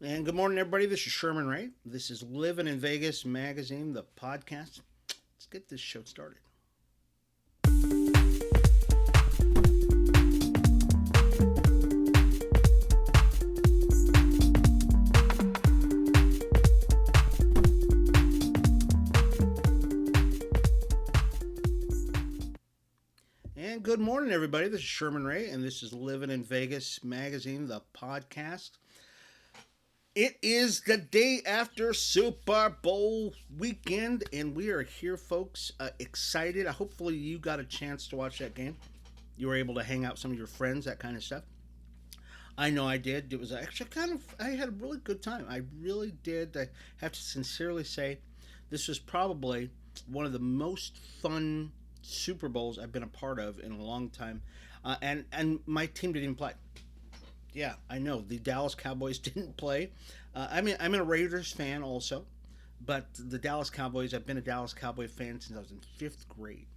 And good morning, everybody. This is Sherman Ray. This is Livin in Vegas magazine, the podcast. Let's get this show started. And good morning, everybody. This is Sherman Ray, and this is Livin in Vegas magazine, the podcast. It is the day after Super Bowl weekend, and we are here, folks, excited. Hopefully, you got a chance to watch that game. You were able to hang out with some of your friends, that kind of stuff. I know I did. It was actually I had a really good time. I really did. I have to sincerely say, this was probably one of the most fun Super Bowls I've been a part of in a long time. And my team didn't even play. Yeah, I know the Dallas Cowboys didn't play. I'm a Raiders fan also, but the Dallas Cowboys. I've been a Dallas Cowboy fan since I was in fifth grade,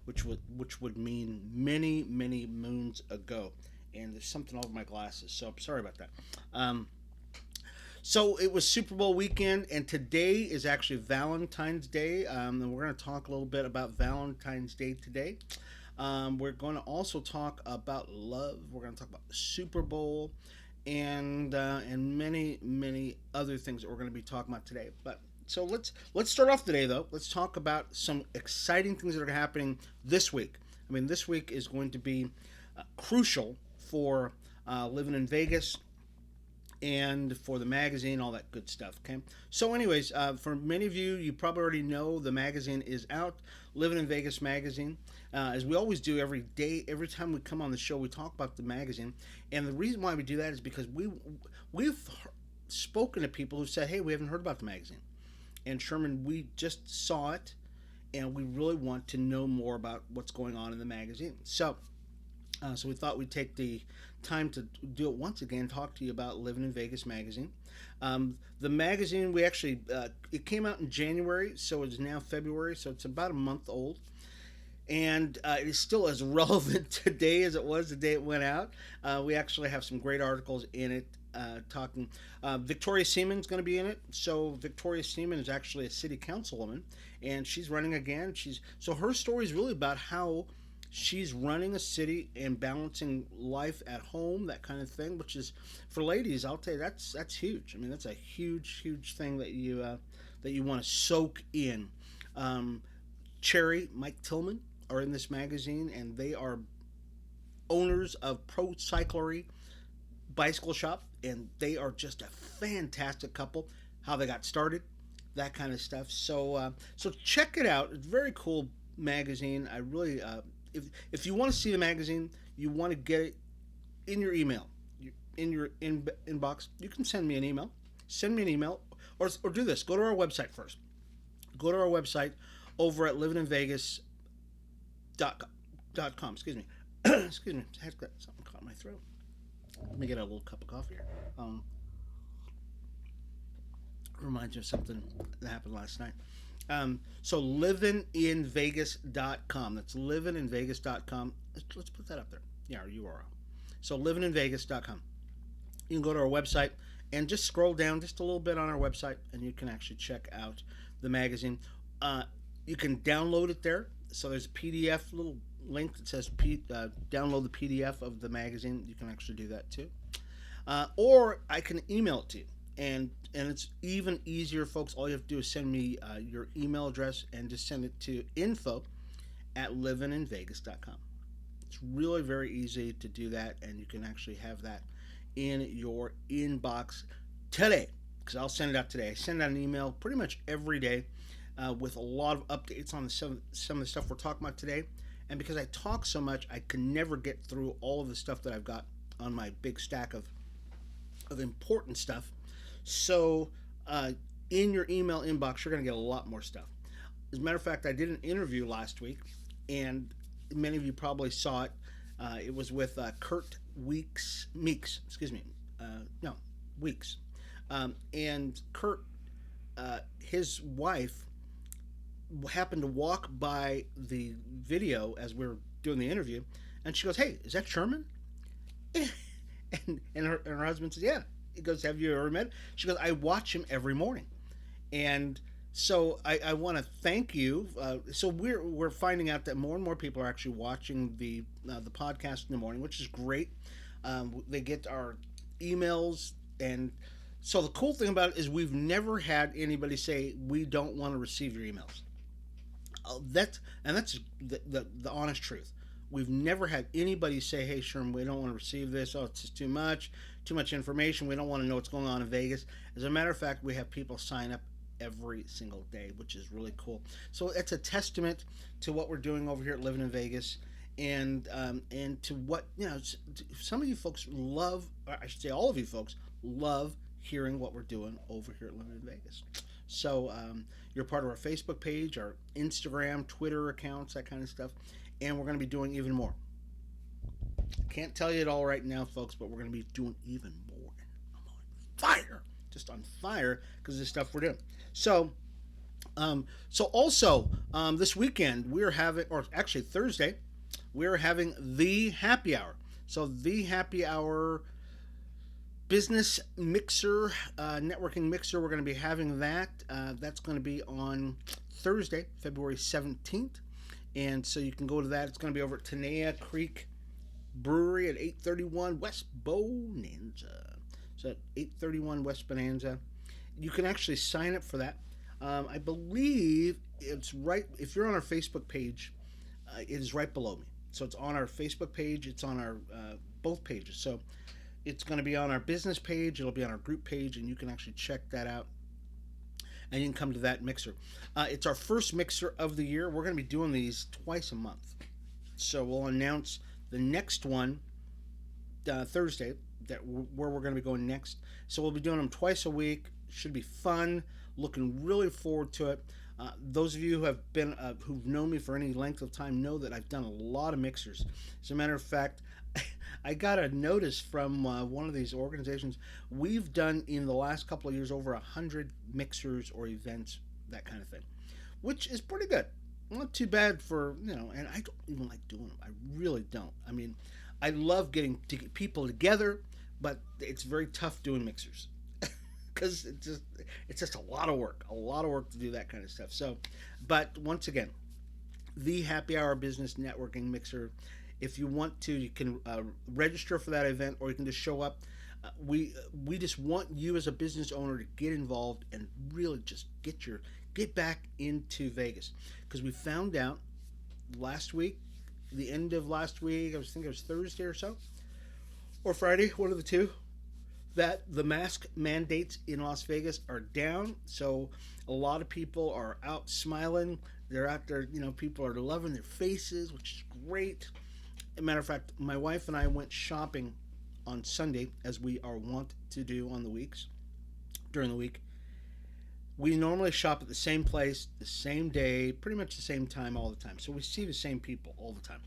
which would mean many moons ago. And there's something over my glasses, so I'm sorry about that. So it was Super Bowl weekend, and today is actually Valentine's Day, and we're going to talk a little bit about Valentine's Day today. We're going to also talk about love. We're going to talk about the Super Bowl, and many other things that we're going to be talking about today. But so let's start off today, though. Let's talk about some exciting things that are happening this week. I mean, this week is going to be crucial for living in Vegas and for the magazine, all that good stuff. Okay. So, anyways, for many of you, you probably already know the magazine is out. Living in Vegas magazine, as we always do every day, every time we come on the show, we talk about the magazine. And the reason why we do that is because we've spoken to people who said, "Hey, we haven't heard about the magazine." And Sherman, we just saw it, and we really want to know more about what's going on in the magazine. So we thought we'd take the time to do it once again, talk to you about Living in Vegas magazine. The magazine, we actually, it came out in January, so it's now February, so it's about a month old. And it is still as relevant today as it was the day it went out. We actually have some great articles in it talking. Victoria Seaman's going to be in it. So Victoria Seaman is actually a city councilwoman, and she's running again. So her story is really about how she's running a city and balancing life at home, that kind of thing, which is, for ladies, I'll tell you, that's huge. I mean, that's a huge thing that you want to soak in. Cherry, Mike Tillman are in this magazine, and they are owners of Pro Cyclery Bicycle Shop, and they are just a fantastic couple. How they got started, that kind of stuff. So check it out. It's a very cool magazine. I really if you want to see the magazine, you want to get it in your email, in your inbox, you can send me an email. Send me an email, or do this. Go to our website first. Go to our website over at livinginvegas.com. Excuse me. Excuse me. I had something caught in my throat. Let me get a little cup of coffee here. Reminds me of something that happened last night. So livinginvegas.com. That's livinginvegas.com. Let's put that up there. Yeah, our URL. So livinginvegas.com. You can go to our website and just scroll down just a little bit on our website, and you can actually check out the magazine. You can download it there. So there's a PDF little link that says download the PDF of the magazine. You can actually do that too. Or I can email it to you. And it's even easier, folks. All you have to do is send me your email address and just send it to info@livinginvegas.com. It's really very easy to do that, and you can actually have that in your inbox today, because I'll send it out today. I send out an email pretty much every day with a lot of updates on some of the stuff we're talking about today. And because I talk so much, I can never get through all of the stuff that I've got on my big stack of important stuff. So in your email inbox, you're going to get a lot more stuff. As a matter of fact, I did an interview last week, and many of you probably saw it. It was with Kurt Meeks. Weeks. And Kurt, his wife, happened to walk by the video as we were doing the interview, and she goes, "Hey, is that Sherman?" and her husband says, "Yeah, He goes, have you ever met? She goes, I watch him every morning. And so I want to thank you. So we're finding out that more and more people are actually watching the podcast in the morning, which is great. They get our emails, and so the cool thing about it is we've never had anybody say we don't want to receive your emails. That's the honest truth. We've never had anybody say, "Hey, Sherman, we don't want to receive this. Oh, it's just too much information. We don't want to know what's going on in Vegas." As a matter of fact, we have people sign up every single day, which is really cool. So it's a testament to what we're doing over here at Livin in Vegas, and to what some of you folks love. Or I should say, all of you folks love hearing what we're doing over here at Livin in Vegas. So you're part of our Facebook page, our Instagram, Twitter accounts, that kind of stuff, and we're going to be doing even more. Can't tell you it all right now, folks, but we're going to be doing even more. I'm on fire, just on fire because of the stuff we're doing. So, also this weekend we're having, or actually Thursday, we're having the happy hour. So the happy hour business mixer, networking mixer. We're going to be having that. That's going to be on Thursday, February 17th. And so you can go to that. It's going to be over at Tenaya Creek Brewery at 831 West Bonanza. So at 831 West Bonanza. You can actually sign up for that. I believe it's right, if you're on our Facebook page, it is right below me. So it's on our Facebook page. It's on our both pages. So it's going to be on our business page. It'll be on our group page, and you can actually check that out. And you can come to that mixer. It's our first mixer of the year. We're going to be doing these twice a month. So we'll announce the next one Thursday, where we're going to be going next. So we'll be doing them twice a week. Should be fun. Looking really forward to it. Those of you who have been who've known me for any length of time know that I've done a lot of mixers. As a matter of fact, I got a notice from one of these organizations. We've done in the last couple of years over 100 mixers or events, that kind of thing, which is pretty good. Not too bad for, and I don't even like doing them. I really don't. I mean, I love getting people together, but it's very tough doing mixers because it's just a lot of work to do that kind of stuff. So, but once again, the Happy Hour Business Networking Mixer. If you want to, you can register for that event, or you can just show up. We just want you as a business owner to get involved and really just get back into Vegas, because we found out last week, the end of last week, I think it was Thursday or so, or Friday, one of the two, that the mask mandates in Las Vegas are down. So a lot of people are out smiling. They're out there, people are loving their faces, which is great. As a matter of fact, my wife and I went shopping on Sunday, as we are wont to do on the weeks, during the week. We normally shop at the same place, the same day, pretty much the same time all the time. So we see the same people all the time.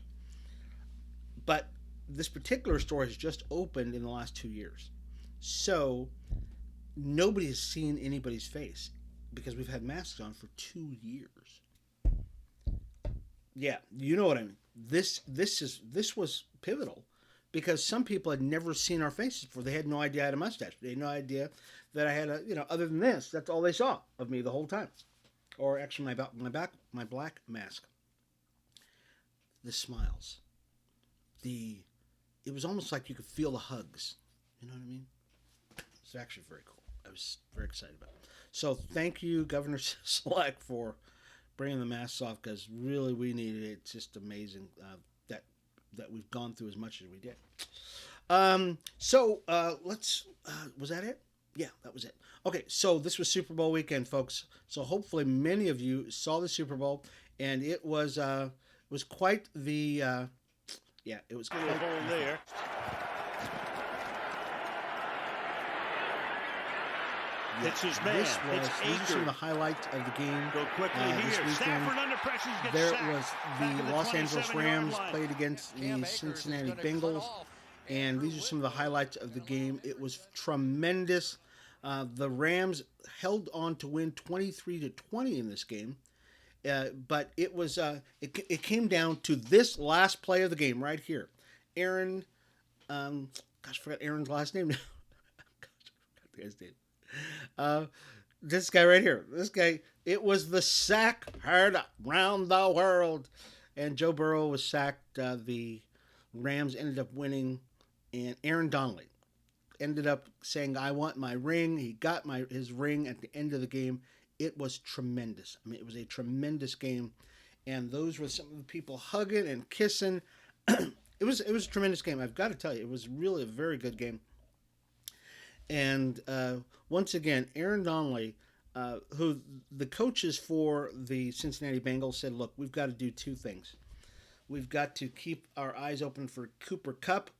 But this particular store has just opened in the last 2 years. So nobody has seen anybody's face because we've had masks on for 2 years. Yeah, you know what I mean. This was pivotal, because some people had never seen our faces before. They had no idea I had a mustache. They had no idea that I had other than this, that's all they saw of me the whole time. Or actually my black mask. The smiles. It was almost like you could feel the hugs. You know what I mean? It's actually very cool. I was very excited about it. So thank you, Governor Select, for bringing the masks off, because really we needed it. It's just amazing that we've gone through as much as we did. Was that it? Yeah, that was it. Okay, so this was Super Bowl weekend, folks. So hopefully many of you saw the Super Bowl, and it was quite the it was quite there. Yeah, it's his man. These are some of the highlights of the game this weekend. There was the Los Angeles Rams played against the Cincinnati Bengals, and these are some of the highlights of the game. It was tremendous. The Rams held on to win 23-20 in this game, but it was it came down to this last play of the game right here. Aaron, I forgot Aaron's last name now. guy's name? Uh, this guy right here. This guy. It was the sack heard round the world, and Joe Burrow was sacked. The Rams ended up winning, and Aaron Donley ended up saying, "I want my ring." He got his ring at the end of the game. It was tremendous. I mean, it was a tremendous game, and those were some of the people hugging and kissing. It was a tremendous game. I've got to tell you, it was really a very good game. And once again, Aaron Donley, who the coaches for the Cincinnati Bengals said, "Look, we've got to do two things. We've got to keep our eyes open for Cooper Kupp,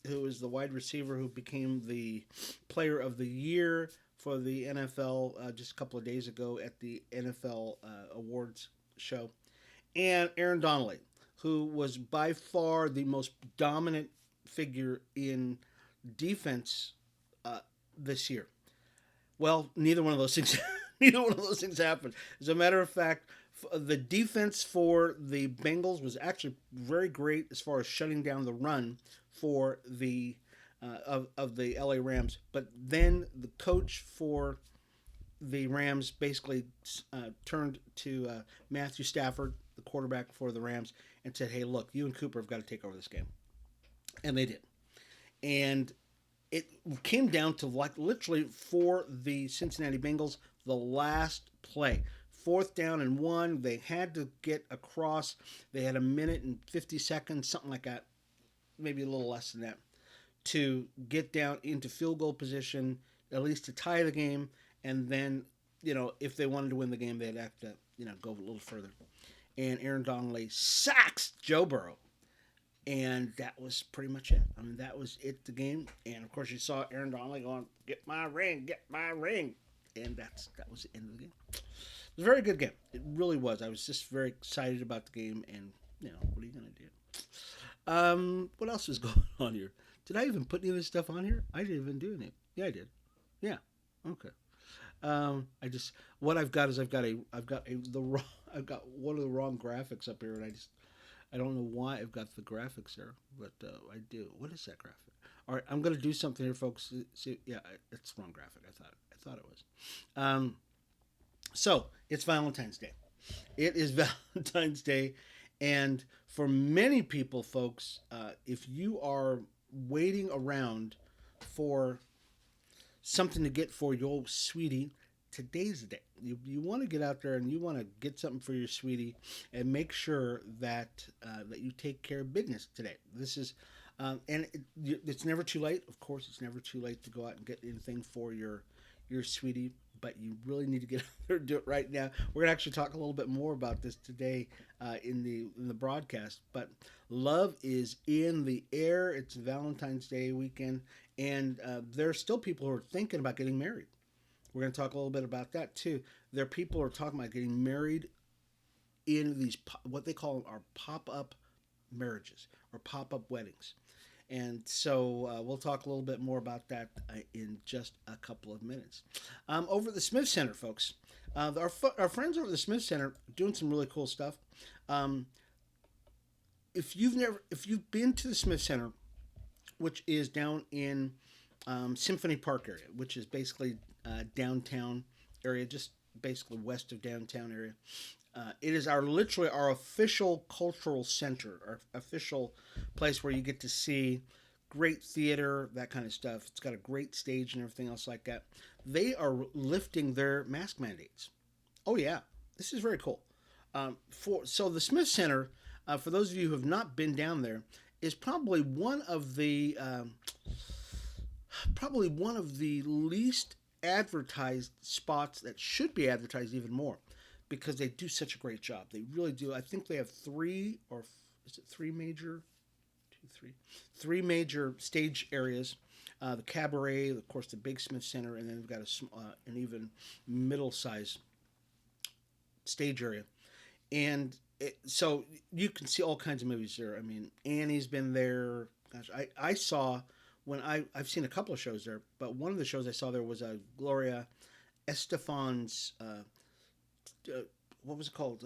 who is the wide receiver who became the Player of the Year for the NFL just a couple of days ago at the NFL awards show, and Aaron Donley, who was by far the most dominant figure in defense uh, this year." Well, neither one of those things, neither one of those things happened. As a matter of fact, the defense for the Bengals was actually very great as far as shutting down the run for the of the LA Rams. But then the coach for the Rams basically turned to Matthew Stafford, the quarterback for the Rams, and said, "Hey, look, you and Cooper have got to take over this game," and they did. And it came down to like literally for the Cincinnati Bengals, the last play. Fourth down and one. They had to get across. They had a minute and 50 seconds, something like that, maybe a little less than that, to get down into field goal position, at least to tie the game. And then, if they wanted to win the game, they'd have to, go a little further. And Aaron Donley sacks Joe Burrow. And that was pretty much it. I mean, that was it, the game. And of course, you saw Aaron Donley going, "Get my ring, get my ring," and that was the end of the game. It was a very good game. It really was. I was just very excited about the game, and what are you gonna do? What else is going on here? Did I even put any of this stuff on here? I didn't even do anything. Yeah, I did. Yeah. Okay. I just what I've got is I've got one of the wrong graphics up here, and I don't know why I've got the graphics there, but I do. What is that graphic? All right, I'm going to do something here, folks. See, yeah, it's the wrong graphic. I thought it was. So it's Valentine's Day. It is Valentine's Day, and for many people, folks, if you are waiting around for something to get for your sweetie, today's the day. You want to get out there and you want to get something for your sweetie, and make sure that that you take care of business today. This is, it's never too late. Of course, it's never too late to go out and get anything for your sweetie. But you really need to get out there and do it right now. We're gonna actually talk a little bit more about this today in the broadcast. But love is in the air. It's Valentine's Day weekend, and there are still people who are thinking about getting married. We're going to talk a little bit about that too. There are people who are talking about getting married in these what they call our pop-up marriages or pop-up weddings. And so we'll talk a little bit more about that in just a couple of minutes. Over at the Smith Center, folks, our friends over at the Smith Center are doing some really cool stuff. If you've been to the Smith Center, which is down in Symphony Park area, which is basically downtown area, just basically west of downtown area. It is literally our official cultural center, our official place where you get to see great theater, that kind of stuff. It's got a great stage and everything else like that. They are lifting their mask mandates. Oh yeah, this is very cool. So the Smith Center, for those of you who have not been down there, is probably one of the least advertised spots that should be advertised even more, because they do such a great job. They really do. I think they have three major stage areas. The cabaret, of course, the big Smith Center, and then we've got an even middle-sized stage area. And so you can see all kinds of movies there. I mean, Annie's been there. Gosh, I saw when I've seen a couple of shows there, but one of the shows I saw there was Gloria Estefan's what was it called?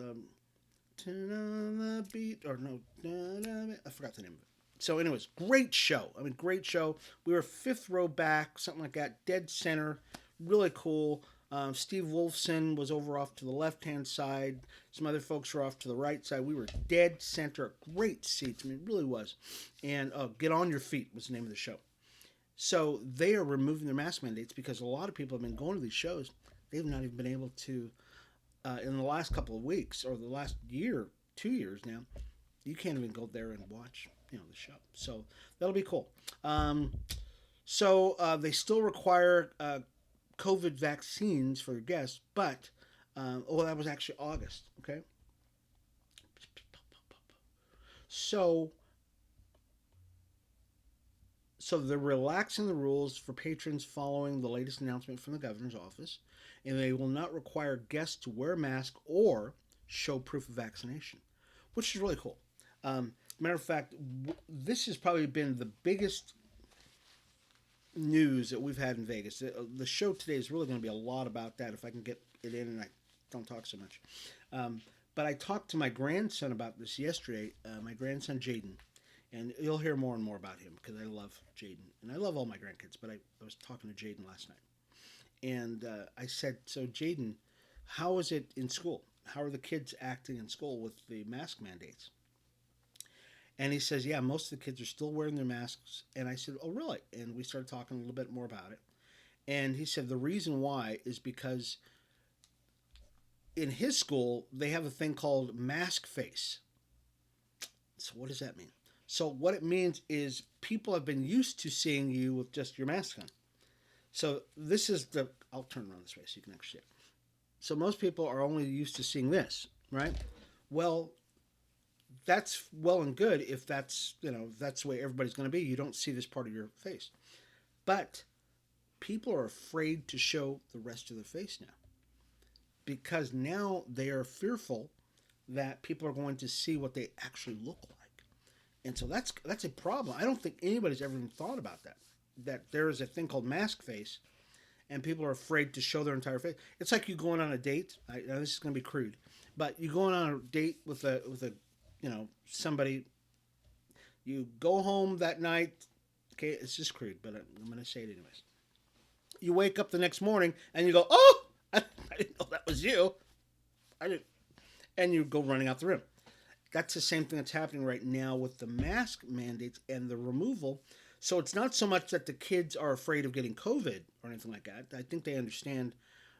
Turn on the beat, or no, I forgot the name of it. So, anyways, great show. I mean, great show. We were fifth row back, something like that, dead center. Really cool. Steve Wolfson was over off to the left hand side. Some other folks were off to the right side. We were dead center. Great seats. I mean, it really was. And Get On Your Feet was the name of the show. So they are removing their mask mandates because a lot of people have been going to these shows. They've not even been able to, in the last couple of weeks or the last year, 2 years now, you can't even go there and watch, the show. So that'll be cool. They still require COVID vaccines for your guests, but that was actually August. Okay, so they're relaxing the rules for patrons following the latest announcement from the governor's office, and they will not require guests to wear a mask or show proof of vaccination, which is really cool. Matter of fact, this has probably been the biggest news that we've had in Vegas. The show today is really going to be a lot about that if I can get it in and I don't talk so much. But I talked to my grandson about this yesterday, my grandson Jaden, and you'll hear more and more about him because I love Jaden. And I love all my grandkids, but I was talking to Jaden last night. And I said, so Jaden, how is it in school? How are the kids acting in school with the mask mandates? And he says, yeah, most of the kids are still wearing their masks. And I said, oh, really? And we started talking a little bit more about it. And he said the reason why is because in his school, they have a thing called mask face. So what does that mean? So what it means is people have been used to seeing you with just your mask on. So this is I'll turn around this way so you can actually see it. So most people are only used to seeing this, right? Well, that's well and good if that's the way everybody's going to be. You don't see this part of your face, but people are afraid to show the rest of their face now because now they are fearful that people are going to see what they actually look like, and so that's a problem. I don't think anybody's ever even thought about that there is a thing called mask face, and people are afraid to show their entire face. It's like you going on a date. Now this is going to be crude, but you going on a date with a somebody, you go home that night, okay, it's just crude, but I'm going to say it anyways. You wake up the next morning and you go, oh, I didn't know that was you. I didn't. And you go running out the room. That's the same thing that's happening right now with the mask mandates and the removal. So it's not so much that the kids are afraid of getting COVID or anything like that. I think they understand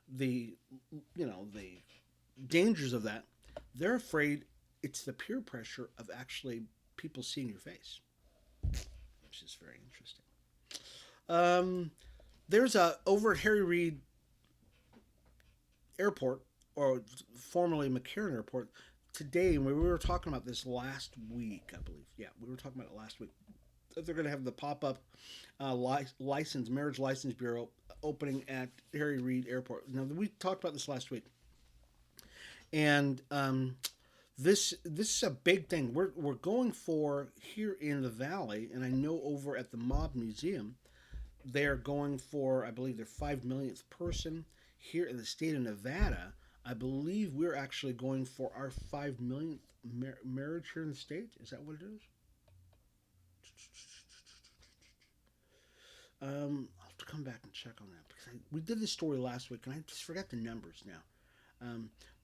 the dangers of that. They're afraid it's the peer pressure of actually people seeing your face, which is very interesting. There's over at Harry Reid Airport, or formerly McCarran Airport, today, and we were talking about this last week, I believe. Yeah, we were talking about it last week. They're going to have the pop-up marriage license bureau opening at Harry Reid Airport. Now, we talked about this last week, and this is a big thing. We're going for here in the Valley, and I know over at the Mob Museum, they're going for, I believe, their 5 millionth person. Here in the state of Nevada, I believe we're actually going for our 5 millionth marriage here in the state. Is that what it is? I'll have to come back and check on that because we did this story last week and I just forgot the numbers now.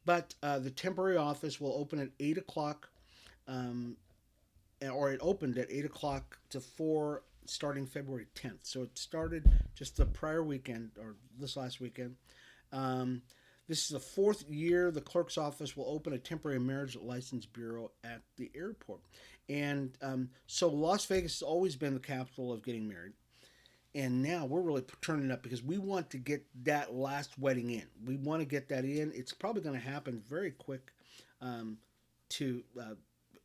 But the temporary office will open at 8 o'clock, or it opened at 8 o'clock to 4 starting February 10th. So it started just the prior weekend, or this last weekend. This is the fourth year the clerk's office will open a temporary marriage license bureau at the airport. And so Las Vegas has always been the capital of getting married. And now we're really turning up because we want to get that last wedding in. We want to get that in. It's probably going to happen very quick.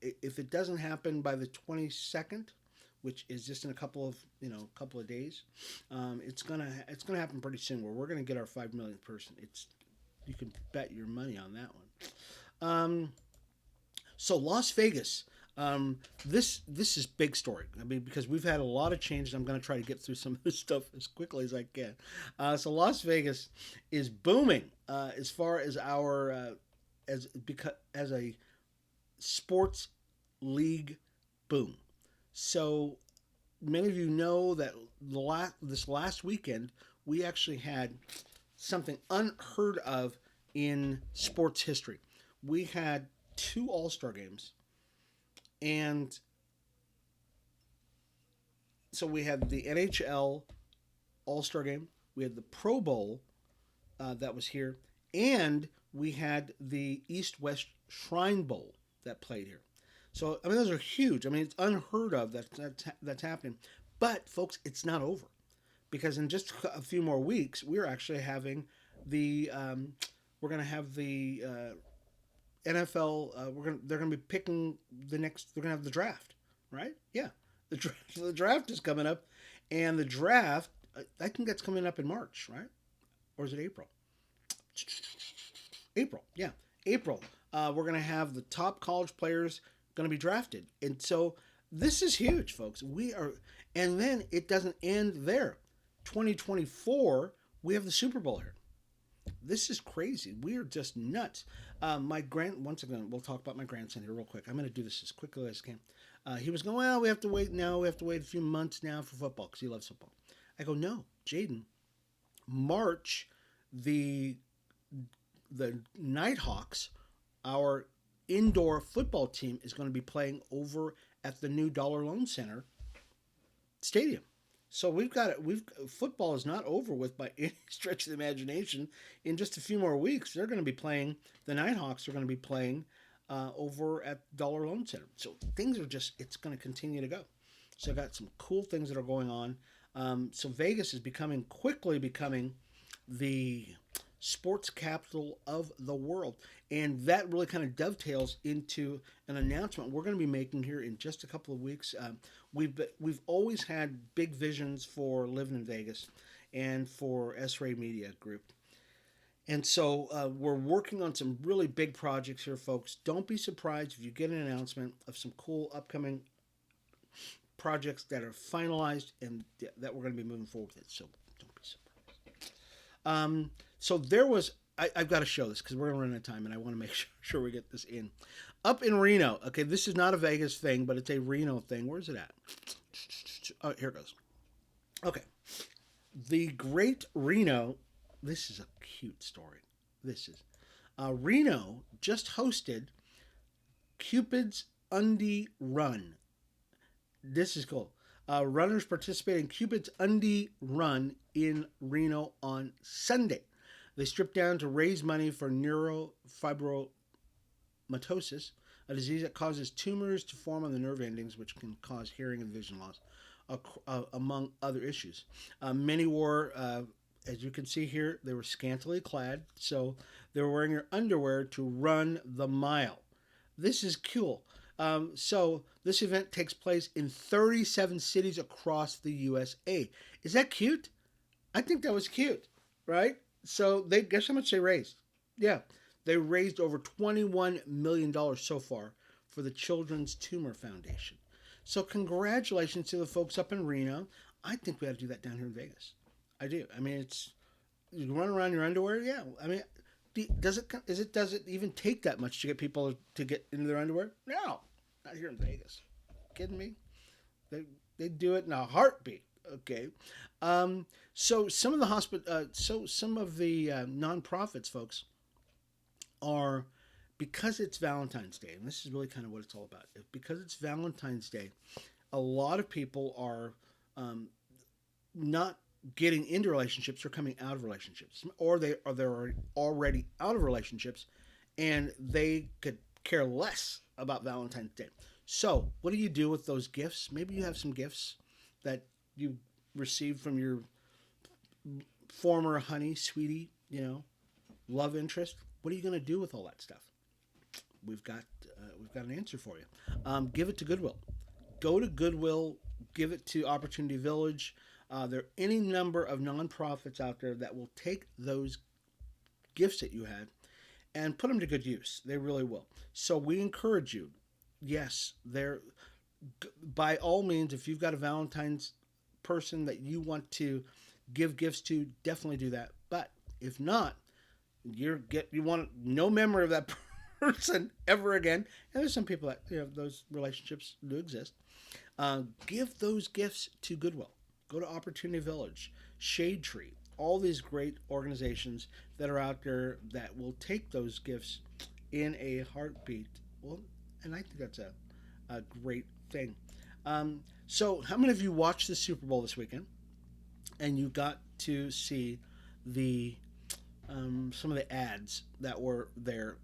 If it doesn't happen by the 22nd, which is just in a couple of days, it's gonna happen pretty soon. Where we're gonna get our 5 millionth person. You can bet your money on that one. So Las Vegas. This is big story. I mean, because we've had a lot of changes. I'm going to try to get through some of this stuff as quickly as I can. So Las Vegas is booming as far as our as a sports league boom. So many of you know that this last weekend we actually had something unheard of in sports history. We had two All Star games, and so we had the NHL All Star game, we had the Pro Bowl that was here, and we had the East West Shrine Bowl that played here. So I mean, those are huge. I mean, it's unheard of that's happening. But folks, it's not over because in just a few more weeks, we're actually having the we're going to have the NFL. They're going to be picking the next. They're going to have the draft, right? Yeah, the draft is coming up, and the draft I think that's coming up in March, right? Or is it April? April, yeah, April. We're going to have the top college players going to be drafted, and so this is huge, folks. We are, and then it doesn't end there. 2024, we have the Super Bowl here. This is crazy. We are just nuts. Once again, we'll talk about my grandson here real quick. I'm going to do this as quickly as I can. He was going, well, we have to wait now. We have to wait a few months now for football because he loves football. I go, no, Jaden, March, the Nighthawks, our indoor football team, is going to be playing over at the new Dollar Loan Center stadium. So we've got it. Football is not over with by any stretch of the imagination. In just a few more weeks, they're going to be playing. The Nighthawks are going to be playing over at Dollar Loan Center. So things are just. It's going to continue to go. So I've got some cool things that are going on. So Vegas is quickly becoming the sports capital of the world, and that really kind of dovetails into an announcement we're going to be making here in just a couple of weeks. We've always had big visions for Livin in Vegas and for S-Ray Media Group. And so we're working on some really big projects here, folks. Don't be surprised if you get an announcement of some cool upcoming projects that are finalized and that we're going to be moving forward with. So don't be surprised. So there was, I've got to show this because we're going to run out of time and I want to make sure we get this in. Up in Reno, okay, this is not a Vegas thing, but it's a Reno thing. Where's it at? Oh, here it goes. Okay. The Great Reno, this is a cute story. This is, Reno just hosted Cupid's Undie Run. This is cool. Runners participated in Cupid's Undie Run in Reno on Sunday. They stripped down to raise money for neurofibromatosis, a disease that causes tumors to form on the nerve endings, which can cause hearing and vision loss, among other issues. Many wore, as you can see here, they were scantily clad, so they were wearing their underwear to run the mile. This is cool. So this event takes place in 37 cities across the USA. Is that cute? I think that was cute, right? So they guess how much they raised? Yeah, they raised over $21 million so far for the Children's Tumor Foundation. So congratulations to the folks up in Reno. I think we ought to do that down here in Vegas. I do. I mean, it's you run around in your underwear. Yeah. I mean, does it even take that much to get people to get into their underwear? No, not here in Vegas. Kidding me? They do it in a heartbeat. Okay. So some of the some of the nonprofits, folks, are, because it's Valentine's Day, and this is really kind of what it's all about. Because it's Valentine's Day, a lot of people are not getting into relationships or coming out of relationships, or they're already out of relationships, and they could care less about Valentine's Day. So, what do you do with those gifts? Maybe you have some gifts that you received from your former honey, sweetie, love interest. What are you going to do with all that stuff? We've got an answer for you. Give it to Goodwill. Go to Goodwill. Give it to Opportunity Village. There are any number of nonprofits out there that will take those gifts that you had and put them to good use. They really will. So we encourage you. Yes, by all means, if you've got a Valentine's person that you want to give gifts to, definitely do that. But if not, you want no memory of that person ever again. And there's some people that those relationships do exist. Give those gifts to Goodwill. Go to Opportunity Village, Shade Tree, all these great organizations that are out there that will take those gifts in a heartbeat. Well, and I think that's a great thing. So, how many of you watched the Super Bowl this weekend and you got to see the some of the ads that were there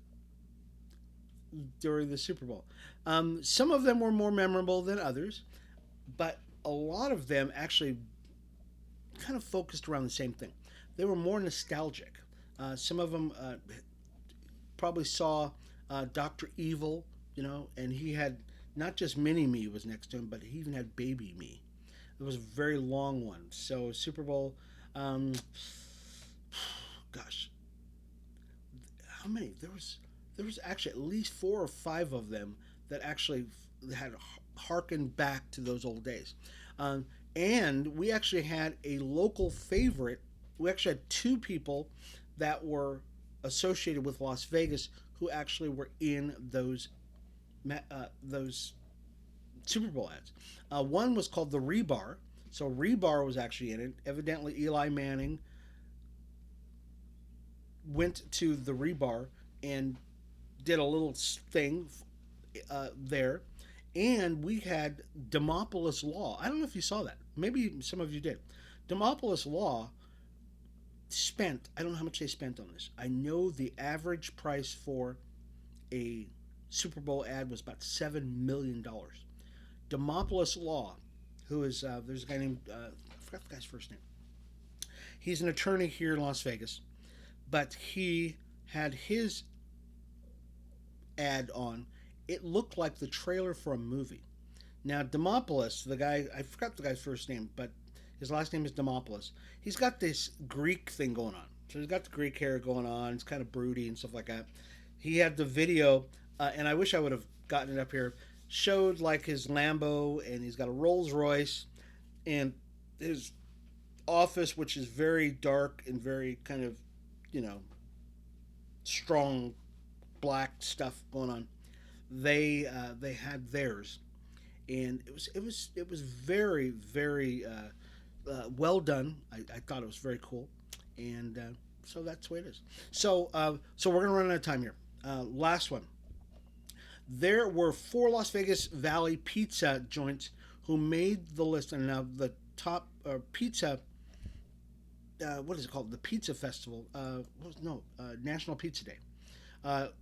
during the Super Bowl? Some of them were more memorable than others, but a lot of them actually kind of focused around the same thing. They were more nostalgic. Some of them probably saw Doctor Evil, and he had not just Mini Me was next to him, but he even had Baby Me. It was a very long one. So Super Bowl, um, gosh, how many? There was actually at least four or five of them that actually had harkened back to those old days. Um, and we actually had a local favorite. We actually had two people that were associated with Las Vegas who actually were in those Super Bowl ads. One was called the Rebar. So Rebar was actually in it. Evidently, Eli Manning went to the Rebar and did a little thing there. And we had Demopolis Law. I don't know if you saw that. Maybe some of you did. Demopolis Law spent, I don't know how much they spent on this. I know the average price for a Super Bowl ad was about $7 million. Demopolis Law, who is, there's a guy named, I forgot the guy's first name. He's an attorney here in Las Vegas, but he had his ad on. It looked like the trailer for a movie. Now, Demopoulos, the guy, I forgot the guy's first name, but his last name is Demopoulos. He's got this Greek thing going on. So he's got the Greek hair going on. It's kind of broody and stuff like that. He had the video, and I wish I would have gotten it up here, showed like his Lambo, and he's got a Rolls Royce, and his office, which is very dark and very kind of, you know, strong black stuff going on. They had theirs, and it was very very well done. I thought it was very cool, and so that's the way it is. So we're gonna run out of time here. Last one. There were four Las Vegas Valley pizza joints who made the list, and now the top pizza. What is it called? The Pizza Festival. National Pizza Day.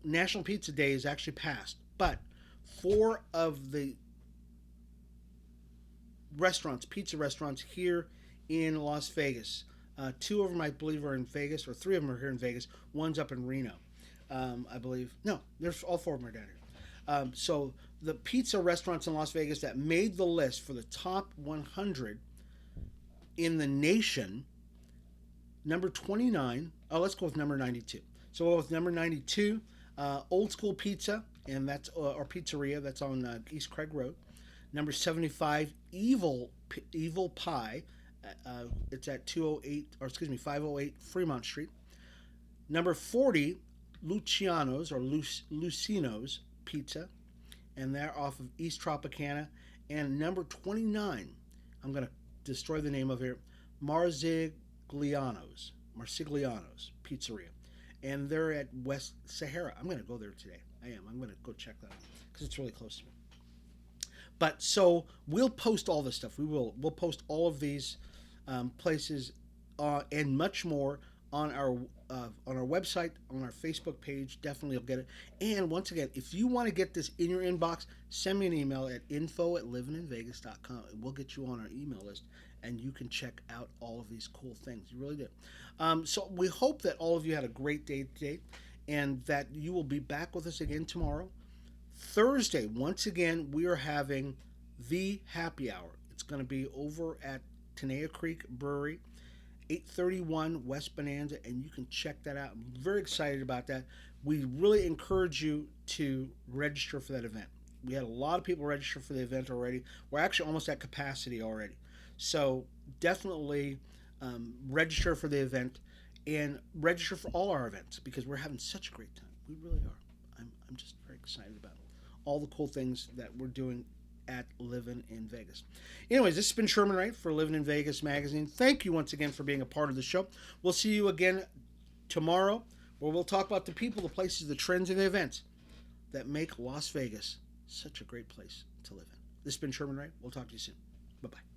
National Pizza Day is actually passed, but four of the restaurants, pizza restaurants here in Las Vegas, two of them I believe are in Vegas, or three of them are here in Vegas. One's up in Reno, I believe. No, there's all four of them are down here. So the pizza restaurants in Las Vegas that made the list for the top 100 in the nation. Number 29. Oh, let's go with number 92. So we'll go with number 92, Old School Pizza, and that's or Pizzeria. That's on East Craig Road. Number 75, Evil Pie. It's at 508 Fremont Street. Number 40, Luciano's or Lucino's Pizza, and they're off of East Tropicana. And number 29, I'm going to destroy the name of here, Marsigliano's Pizzeria, and they're at West Sahara. I'm going to go there today. I'm going to go check that out because it's really close to me. But so we'll post all this stuff. We'll post all of these places and much more on our website, on our Facebook page. Definitely you'll get it. And once again, if you want to get this in your inbox, send me an email at info@livininvegas.com, and we'll get you on our email list, and you can check out all of these cool things. You really did. So we hope that all of you had a great day today, and that you will be back with us again tomorrow. Thursday, once again, we are having the happy hour. It's going to be over at Tenaya Creek Brewery, 831 West Bonanza, and you can check that out. I'm very excited about that. We really encourage you to register for that event. We had a lot of people register for the event already. We're actually almost at capacity already. So definitely register for the event and register for all our events because we're having such a great time. We really are. I'm just very excited about all the cool things that we're doing at Livin in Vegas. Anyways, this has been Sherman Ray for Livin in Vegas magazine. Thank you once again for being a part of the show. We'll see you again tomorrow, where we'll talk about the people, the places, the trends, and the events that make Las Vegas such a great place to live in. This has been Sherman Ray. We'll talk to you soon. Bye-bye.